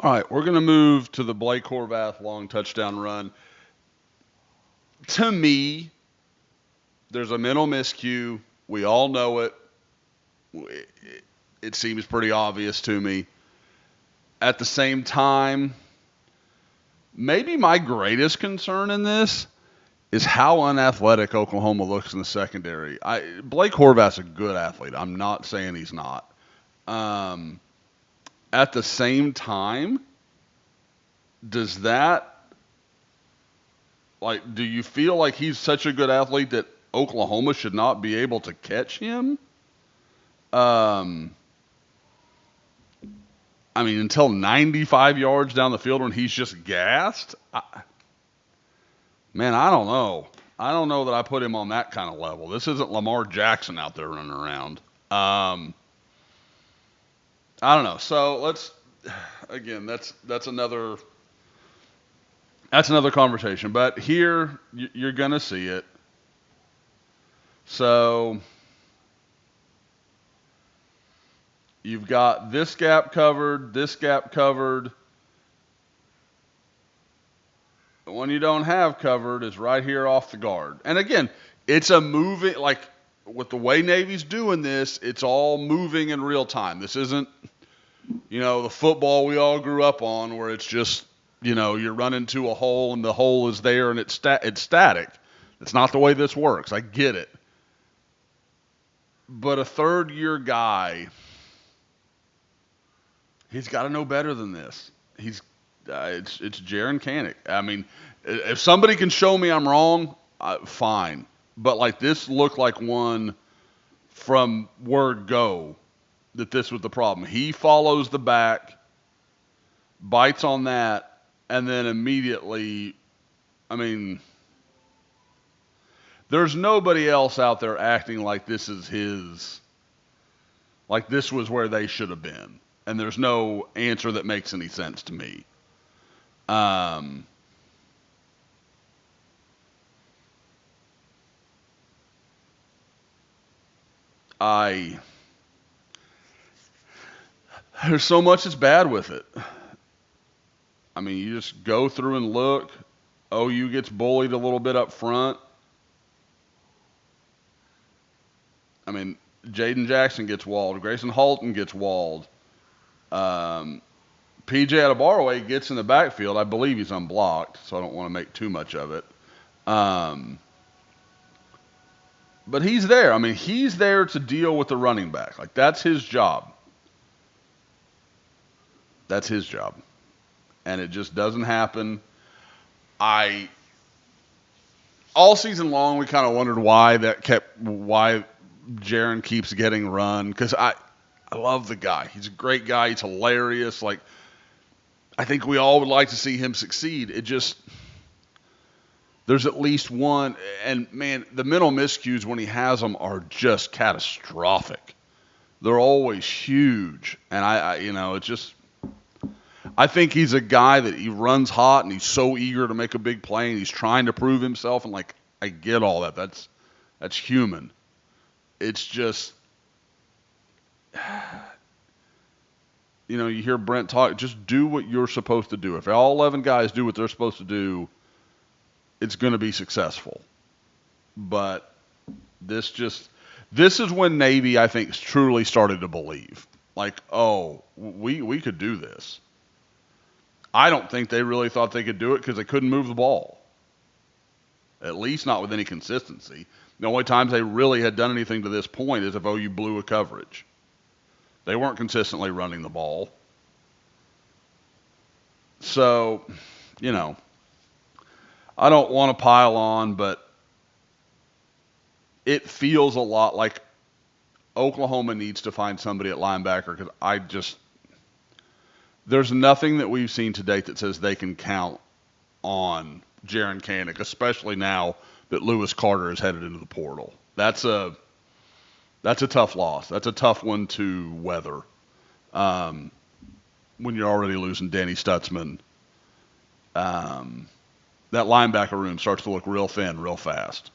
All right, we're going to move to the Blake Horvath long touchdown run. To me, there's a mental miscue. We all know it. It seems pretty obvious to me. At the same time, maybe my greatest concern in this is how unathletic Oklahoma looks in the secondary. Blake Horvath's a good athlete. I'm not saying he's not. Um, at the same time, does that do you feel like he's such a good athlete that Oklahoma should not be able to catch him? Um, I mean, until 95 yards down the field when he's just gassed. Man, I don't know. I don't know that I put him on that kind of level. This isn't Lamar Jackson out there running around. I don't know. So let's again. That's another conversation. But here you're gonna see it. So you've got this gap covered, this gap covered. The one you don't have covered is right here off the guard. And again, it's a moving, like with the way Navy's doing this, it's all moving in real time. This isn't, the football we all grew up on where it's just, you're running to a hole and the hole is there and it's static. It's not the way this works. I get it. But a third year guy, he's got to know better than this. It's Jaron Canick. I mean, if somebody can show me I'm wrong, fine. But like this looked like one from word go that this was the problem. He follows the back, bites on that, and then immediately, I mean, there's nobody else out there acting like this is like this was where they should have been. And there's no answer that makes any sense to me. Um, I there's so much that's bad with it. I mean, you just go through and look. OU gets bullied a little bit up front. I mean, Jaden Jackson gets walled. Grayson Halton gets walled. PJ Adebawore gets in the backfield. I believe he's unblocked, so I don't want to make too much of it. But he's there. I mean, he's there to deal with the running back. Like, that's his job. That's his job. And it just doesn't happen. All season long, we kind of wondered why Jaron keeps getting run. Because I love the guy. He's a great guy. He's hilarious. Like, I think we all would like to see him succeed. There's at least one, and man, the mental miscues when he has them are just catastrophic. They're always huge, and I think he's a guy that he runs hot and he's so eager to make a big play and he's trying to prove himself, and like I get all that. That's human. It's just, you hear Brent talk. Just do what you're supposed to do. If all 11 guys do what they're supposed to do, it's going to be successful. But this is when Navy, I think, truly started to believe. Like, oh, we could do this. I don't think they really thought they could do it because they couldn't move the ball. At least not with any consistency. The only times they really had done anything to this point is if OU blew a coverage. They weren't consistently running the ball. So, I don't want to pile on, but it feels a lot like Oklahoma needs to find somebody at linebacker because there's nothing that we've seen to date that says they can count on Jaron Canick, especially now that Lewis Carter is headed into the portal. That's a tough loss. That's a tough one to weather when you're already losing Danny Stutzman. That linebacker room starts to look real thin real fast.